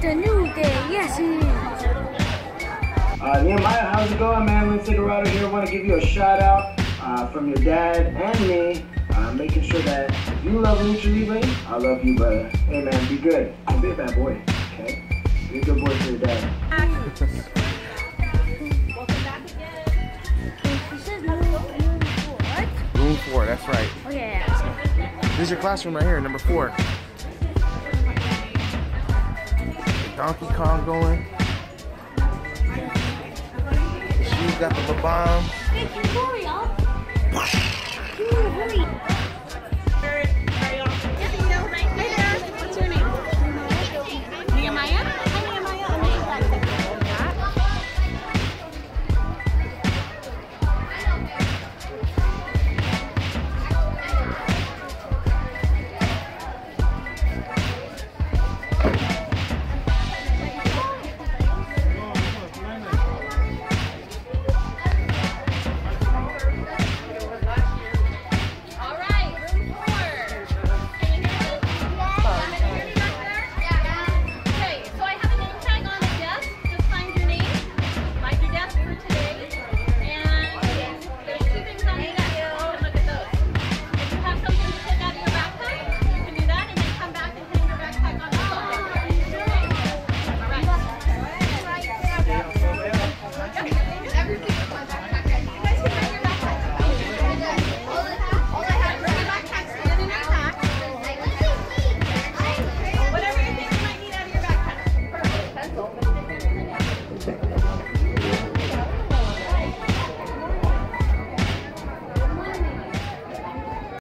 It's a new day. Yes, it is. Nehemiah, how's it going, man? Lynn Figueroa here. I want to give you a shout out from your dad and me, making sure that if you love Lucha Libre, I love you, brother. Hey, man, be good. Don't be a bad boy, okay? Be a good boy for your dad. Welcome back again. This is room 4. Room 4, that's right. Okay. This is your classroom right here, number 4. Donkey Kong going. She's got the bomb. Hey, can you hurry up? Can you hurry?